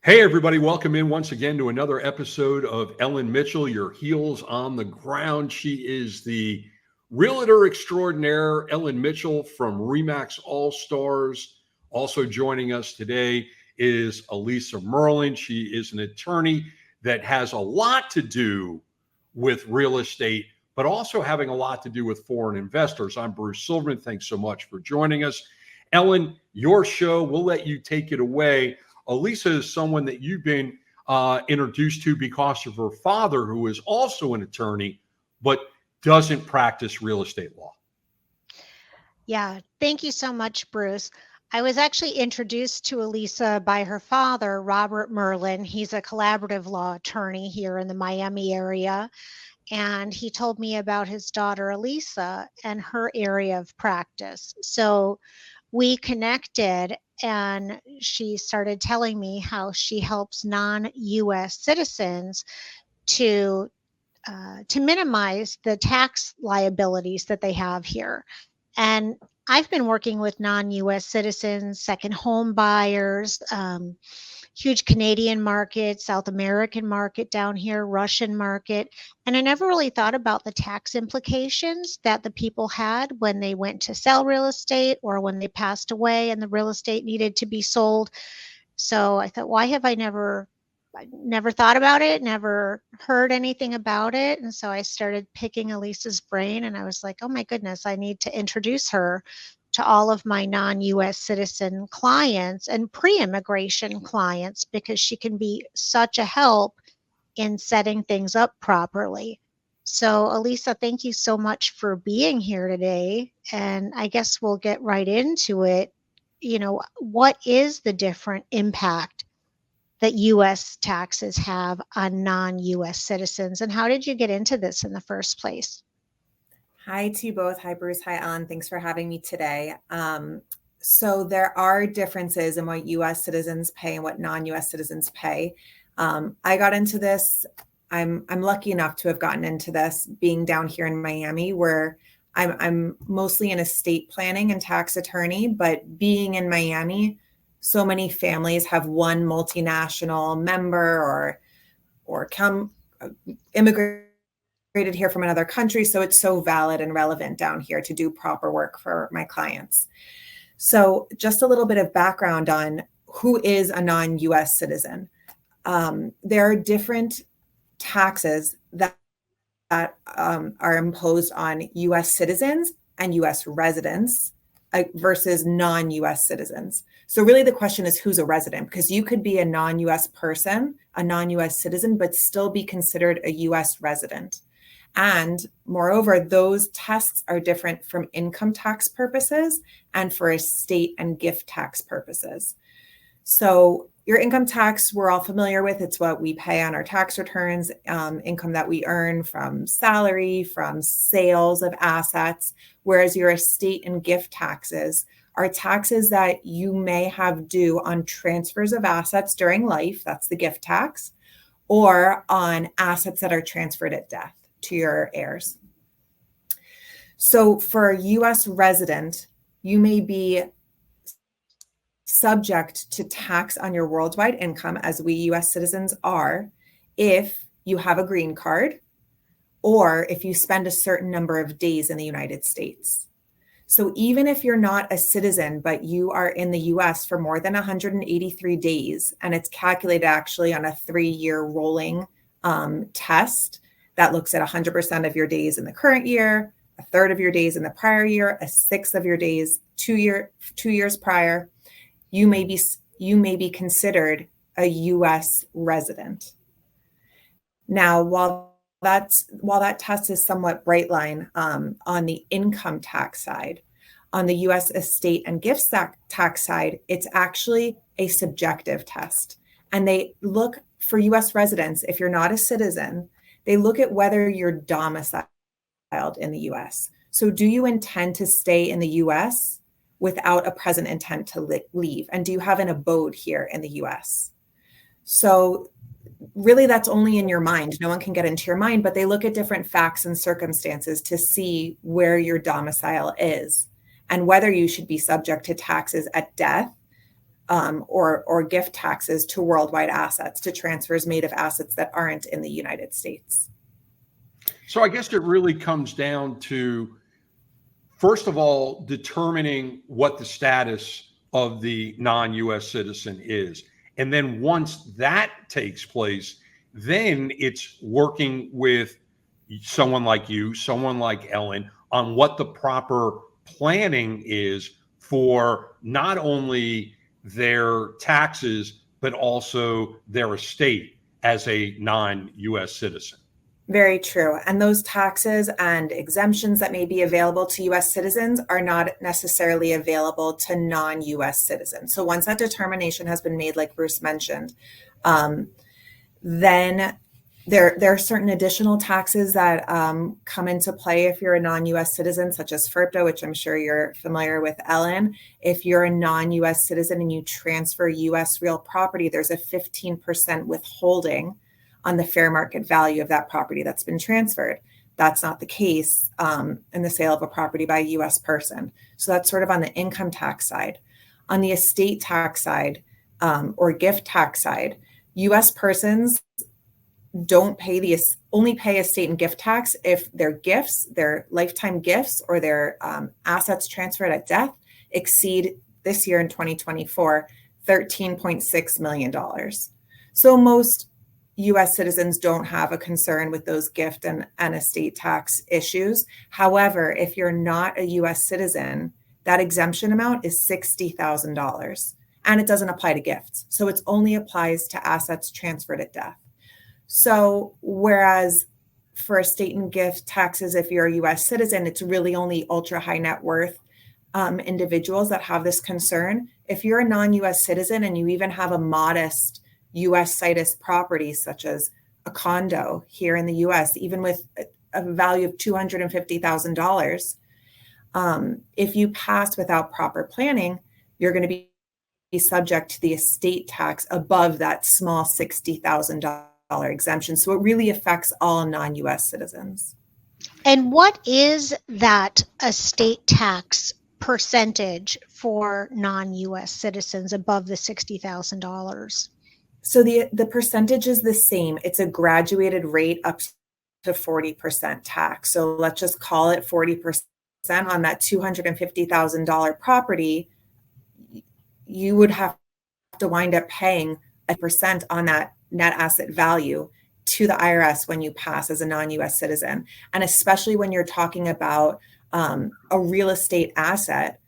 Hey, everybody, welcome in once again to another episode of Ellen Mitchell, your heels on the ground. She is the realtor extraordinaire, Ellen Mitchell from Remax All Stars. Also joining us today is Elysa Merlin. She is an attorney that has a lot to do with real estate, but also having a lot to do with foreign investors. I'm Bruce Silverman. Thanks so much for joining us. Ellen, your show, we'll let you take it away. Elysa is someone that you've been introduced to because of her father, who is also an attorney, but doesn't practice real estate law. Yeah, thank you so much, Bruce. I was actually introduced to Elysa by her father, Robert Merlin. He's a collaborative law attorney here in the Miami area. And he told me about his daughter, Elysa, and her area of practice. So we connected, and she started telling me how she helps non-U.S. citizens to minimize the tax liabilities that they have here. And I've been working with non-U.S. citizens, second home buyers, huge Canadian market, South American market down here, Russian market. And I never really thought about the tax implications that the people had when they went to sell real estate or when they passed away and the real estate needed to be sold. So I thought, why have I never thought about it, never heard anything about it. And so I started picking Elysa's brain, and I was like, oh my goodness, I need to introduce her to all of my non-U.S. citizen clients and pre-immigration clients, because she can be such a help in setting things up properly. So Elysa, thank you so much for being here today. And I guess we'll get right into it. What is the different impact that U.S. taxes have on non-U.S. citizens? And how did you get into this in the first place? Hi to you both. Hi, Bruce. Hi, Ellen. Thanks for having me today. So there are differences in what U.S. citizens pay and what non-U.S. citizens pay. I got into this. I'm lucky enough to have gotten into this being down here in Miami, where I'm mostly an estate planning and tax attorney, but being in Miami, so many families have one multinational member or come immigrated here from another country. So it's so valid and relevant down here to do proper work for my clients. So just a little bit of background on who is a non-U.S. citizen. There are different taxes that are imposed on U.S. citizens and U.S. residents versus non-U.S. citizens. So really the question is, who's a resident? Because you could be a non-U.S. person, a non-U.S. citizen, but still be considered a U.S. resident. And moreover, those tests are different from income tax purposes and for estate and gift tax purposes. So your income tax, we're all familiar with. It's what we pay on our tax returns, income that we earn from salary, from sales of assets, whereas your estate and gift taxes are taxes that you may have due on transfers of assets during life, that's the gift tax, or on assets that are transferred at death to your heirs. So for a U.S. resident, you may be subject to tax on your worldwide income, as we U.S. citizens are, if you have a green card or if you spend a certain number of days in the United States. So even if you're not a citizen, but you are in the U.S. for more than 183 days, and it's calculated actually on a 3-year rolling test that looks at 100% of your days in the current year, a third of your days in the prior year, a sixth of your days 2 years prior, you may be considered a U.S. resident. Now, while that test is somewhat bright line on the income tax side, on the U.S. estate and gift tax side, it's actually a subjective test. And they look for U.S. residents, if you're not a citizen, they look at whether you're domiciled in the U.S. So do you intend to stay in the U.S. without a present intent to leave? And do you have an abode here in the U.S.? So really that's only in your mind. No one can get into your mind, but they look at different facts and circumstances to see where your domicile is and whether you should be subject to taxes at death or gift taxes to worldwide assets, to transfers made of assets that aren't in the United States. So I guess it really comes down to, first of all, determining what the status of the non-U.S. citizen is. And then once that takes place, then it's working with someone like you, someone like Ellen, on what the proper planning is for not only their taxes, but also their estate as a non-U.S. citizen. Very true. And those taxes and exemptions that may be available to US citizens are not necessarily available to non-US citizens. So once that determination has been made, like Bruce mentioned, then there are certain additional taxes that come into play if you're a non-US citizen, such as FERPTA, which I'm sure you're familiar with, Ellen. If you're a non-US citizen and you transfer US real property, there's a 15% withholding on the fair market value of that property that's been transferred. That's not the case in the sale of a property by a US person. So that's sort of on the income tax side. On the estate tax side or gift tax side, US persons don't pay only pay estate and gift tax if their gifts, their lifetime gifts, or their assets transferred at death exceed, this year in 2024, $13.6 million. So most US citizens don't have a concern with those gift and estate tax issues. However, if you're not a US citizen, that exemption amount is $60,000, and it doesn't apply to gifts. So it only applies to assets transferred at death. So whereas for estate and gift taxes, if you're a US citizen, it's really only ultra high net worth individuals that have this concern. If you're a non-US citizen and you even have a modest US situs property, such as a condo here in the US, even with a value of $250,000, if you pass without proper planning, you're going to be subject to the estate tax above that small $60,000 exemption. So it really affects all non-US citizens. And what is that estate tax percentage for non-US citizens above the $60,000? So the percentage is the same. It's a graduated rate up to 40% tax. So let's just call it 40% on that $250,000 property. You would have to wind up paying 1% on that net asset value to the IRS when you pass as a non-US citizen. And especially when you're talking about a real estate asset,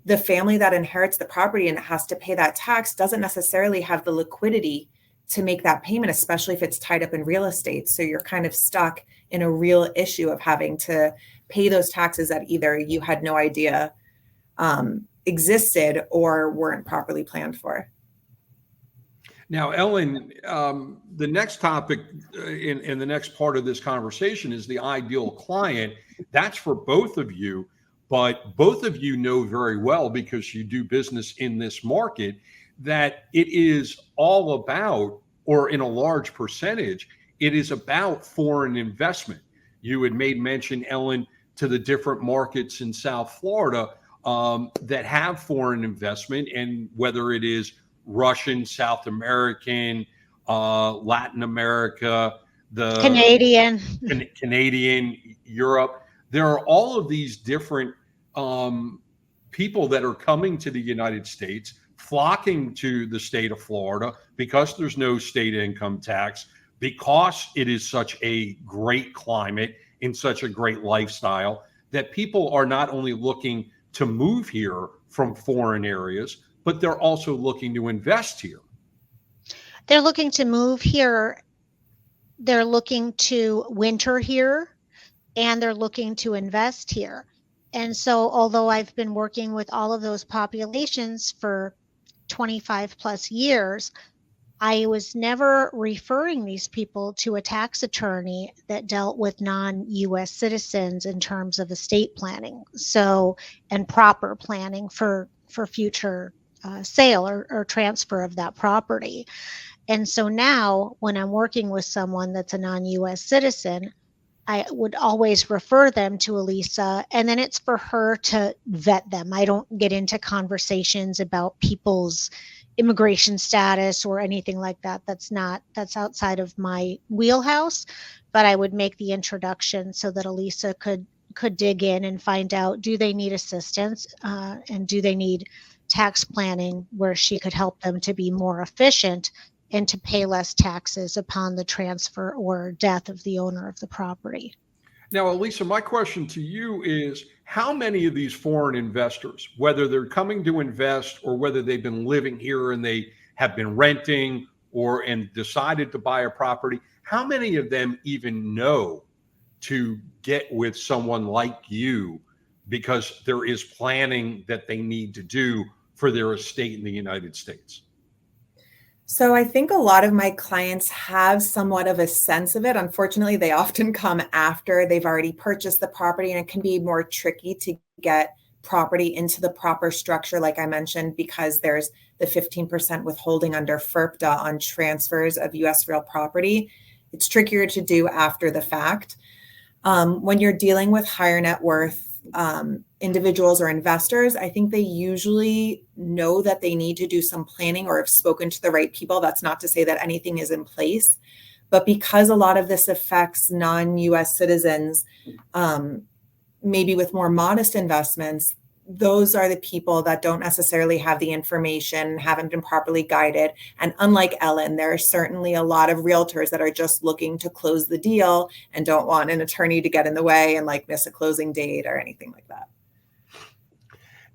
the family that inherits the property and has to pay that tax doesn't necessarily have the liquidity to make that payment, especially if it's tied up in real estate. So you're kind of stuck in a real issue of having to pay those taxes that either you had no idea existed or weren't properly planned for. Now, Ellen, the next topic in the next part of this conversation is the ideal client. That's for both of you, but both of you know very well, because you do business in this market, that it is all about, or in a large percentage, it is about foreign investment. You had made mention, Ellen, to the different markets in South Florida that have foreign investment, and whether it is Russian, South American, Latin America, the Canadian, Europe. There are all of these different people that are coming to the United States, flocking to the state of Florida because there's no state income tax, because it is such a great climate and such a great lifestyle, that people are not only looking to move here from foreign areas, but they're also looking to invest here. They're looking to move here. They're looking to winter here, and they're looking to invest here. And so, although I've been working with all of those populations for 25 plus years, I was never referring these people to a tax attorney that dealt with non-U.S. citizens in terms of estate planning, and proper planning for future sale or transfer of that property. And so now when I'm working with someone that's a non-U.S. citizen, I would always refer them to Elysa, and then it's for her to vet them. I don't get into conversations about people's, immigration status or anything like that. That's outside of my wheelhouse, but I would make the introduction so that Elysa could dig in and find out, do they need assistance, and do they need tax planning where she could help them to be more efficient and to pay less taxes upon the transfer or death of the owner of the property. Now, Elysa, my question to you is, how many of these foreign investors, whether they're coming to invest or whether they've been living here and they have been renting and decided to buy a property, how many of them even know to get with someone like you because there is planning that they need to do for their estate in the United States? So I think a lot of my clients have somewhat of a sense of it. Unfortunately, they often come after they've already purchased the property, and it can be more tricky to get property into the proper structure, like I mentioned, because there's the 15% withholding under FERPDA on transfers of U.S. real property. It's trickier to do after the fact. When you're dealing with higher net worth individuals or investors, I think they usually know that they need to do some planning or have spoken to the right people. That's not to say that anything is in place, but because a lot of this affects non-U.S. citizens, maybe with more modest investments, those are the people that don't necessarily have the information, haven't been properly guided. And unlike Ellen, there are certainly a lot of realtors that are just looking to close the deal and don't want an attorney to get in the way and like miss a closing date or anything like that.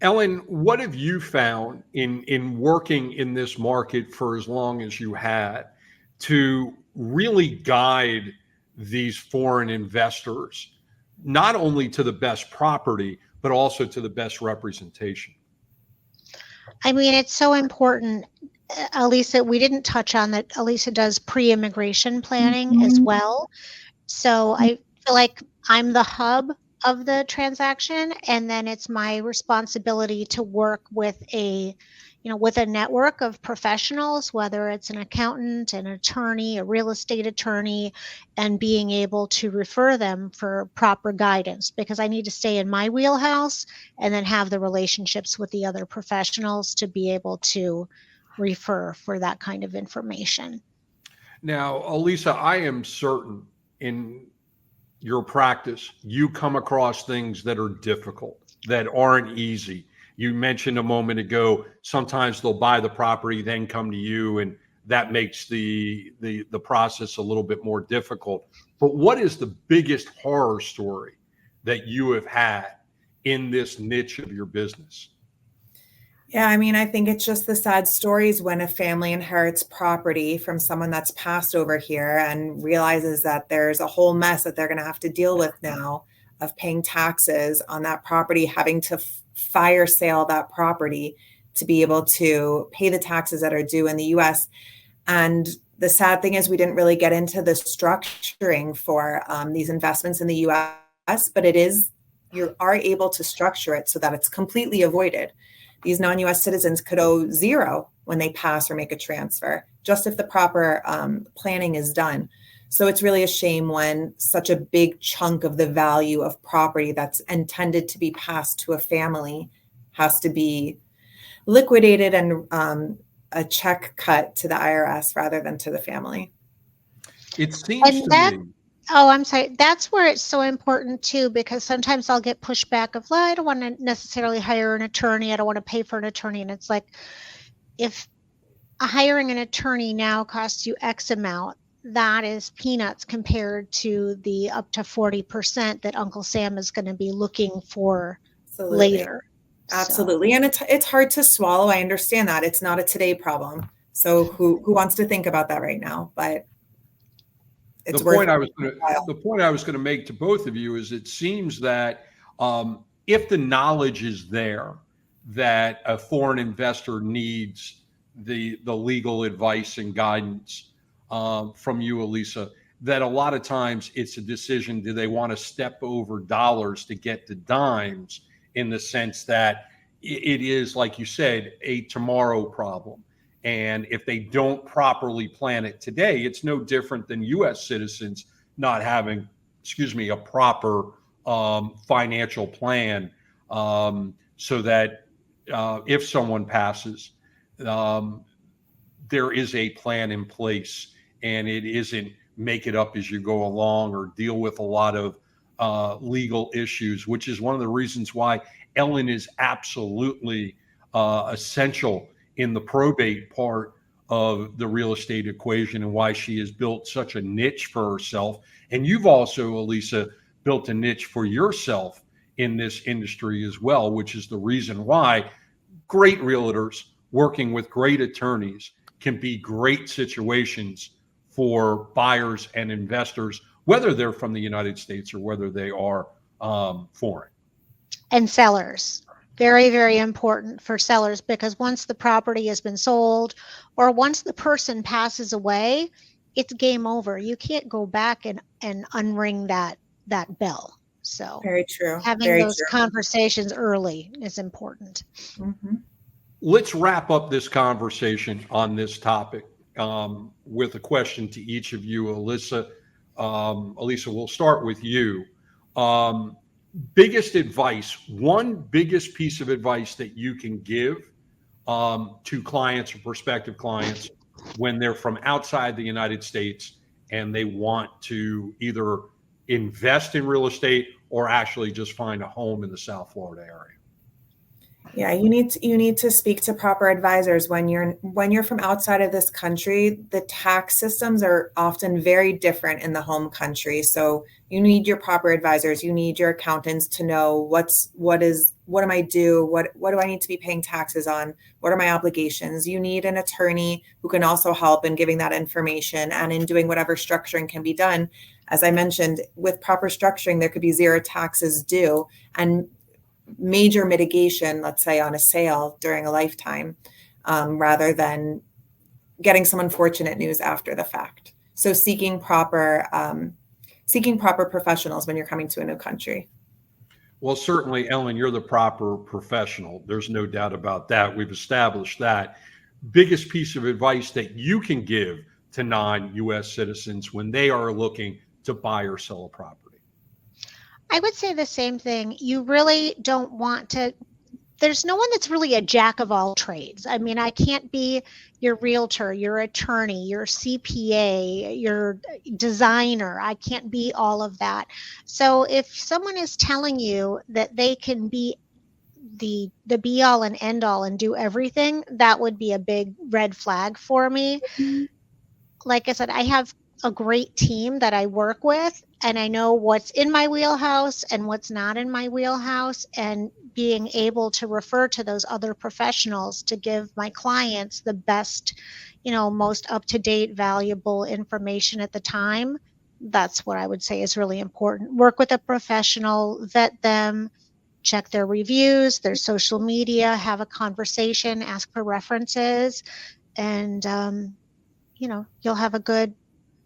Ellen, what have you found in working in this market for as long as you had to really guide these foreign investors, not only to the best property, but also to the best representation? I mean, it's so important. Elysa, we didn't touch on that. Elysa does pre-immigration planning as well. So I feel like I'm the hub of the transaction, and then it's my responsibility to work with with a network of professionals, whether it's an accountant, an attorney, a real estate attorney, and being able to refer them for proper guidance, because I need to stay in my wheelhouse and then have the relationships with the other professionals to be able to refer for that kind of information. Now, Elysa, I am certain in your practice, you come across things that are difficult, that aren't easy. You mentioned a moment ago, sometimes they'll buy the property, then come to you, and that makes the process a little bit more difficult. But what is the biggest horror story that you have had in this niche of your business? Yeah, I mean, I think it's just the sad stories when a family inherits property from someone that's passed over here and realizes that there's a whole mess that they're going to have to deal with now of paying taxes on that property, having to fire sale that property to be able to pay the taxes that are due in the U.S. And the sad thing is we didn't really get into the structuring for these investments in the U.S., but you are able to structure it so that it's completely avoided. These non-U.S. citizens could owe zero when they pass or make a transfer, just if the proper planning is done. So it's really a shame when such a big chunk of the value of property that's intended to be passed to a family has to be liquidated and a check cut to the IRS rather than to the family. It seems to me. Oh, I'm sorry. That's where it's so important too, because sometimes I'll get pushback of, well, I don't want to necessarily hire an attorney. I don't want to pay for an attorney. And it's like, if hiring an attorney now costs you X amount, that is peanuts compared to the up to 40% that Uncle Sam is going to be looking for later. Absolutely. So. And it's hard to swallow. I understand that. It's not a today problem. So who wants to think about that right now? But the point I was going to make to both of you is it seems that if the knowledge is there that a foreign investor needs the legal advice and guidance from you, Elysa, that a lot of times it's a decision, do they want to step over dollars to get to dimes, in the sense that it is, like you said, a tomorrow problem. And if they don't properly plan it today, it's no different than U.S. citizens not having, a proper financial plan, so that if someone passes, um, there is a plan in place, and it isn't make it up as you go along or deal with a lot of legal issues, which is one of the reasons why Ellen is absolutely essential in the probate part of the real estate equation, and why she has built such a niche for herself. And you've also, Elysa, built a niche for yourself in this industry as well, which is the reason why great realtors working with great attorneys can be great situations for buyers and investors, whether they're from the United States or whether they are foreign. And sellers. Very, very important for sellers, because once the property has been sold or once the person passes away, it's game over. You can't go back and unring that bell. So Very true. having Very those true. conversations early is important. Mm-hmm. Let's wrap up this conversation on this topic with a question to each of you. Elysa, we'll start with you. Biggest advice, one biggest piece of advice that you can give to clients or prospective clients when they're from outside the United States and they want to either invest in real estate or actually just find a home in the South Florida area? Yeah, you need to speak to proper advisors when you're from outside of this country. The tax systems are often very different in the home country. So you need your proper advisors. You need your accountants to know what am I due? What do I need to be paying taxes on? What are my obligations? You need an attorney who can also help in giving that information and in doing whatever structuring can be done. As I mentioned, with proper structuring, there could be zero taxes due and major mitigation, let's say on a sale during a lifetime, rather than getting some unfortunate news after the fact. So seeking proper professionals when you're coming to a new country. Well, certainly, Ellen, you're the proper professional. There's no doubt about that. We've established that. Biggest piece of advice that you can give to non-U.S. citizens when they are looking to buy or sell a property? I would say the same thing. You really don't want to, there's no one that's really a jack of all trades. I mean, I can't be your realtor, your attorney, your CPA, your designer. I can't be all of that. So if someone is telling you that they can be the be all and end all and do everything, that would be a big red flag for me. Like I said, I have a great team that I work with, and I know what's in my wheelhouse and what's not in my wheelhouse, and being able to refer to those other professionals to give my clients the best, most up-to-date, valuable information at the time. That's what I would say is really important. Work with a professional, vet them, check their reviews, their social media, have a conversation, ask for references, and you'll have a good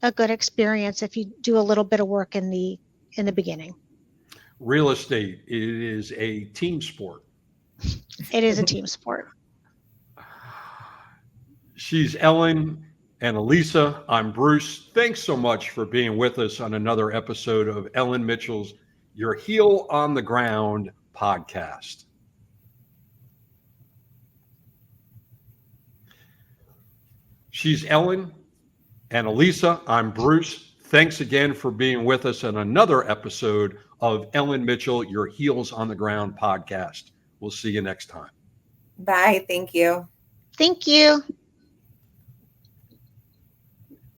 experience if you do a little bit of work in the beginning. Real estate, it is a team sport. It is a team sport. She's Ellen and Elysa. I'm Bruce. Thanks so much for being with us on another episode of Ellen Mitchell's Your Heel on the Ground podcast. She's Ellen and Elysa. I'm Bruce. Thanks again for being with us on another episode of Ellen Mitchell, Your Heels on the Ground podcast. We'll see you next time. Bye. Thank you. Thank you.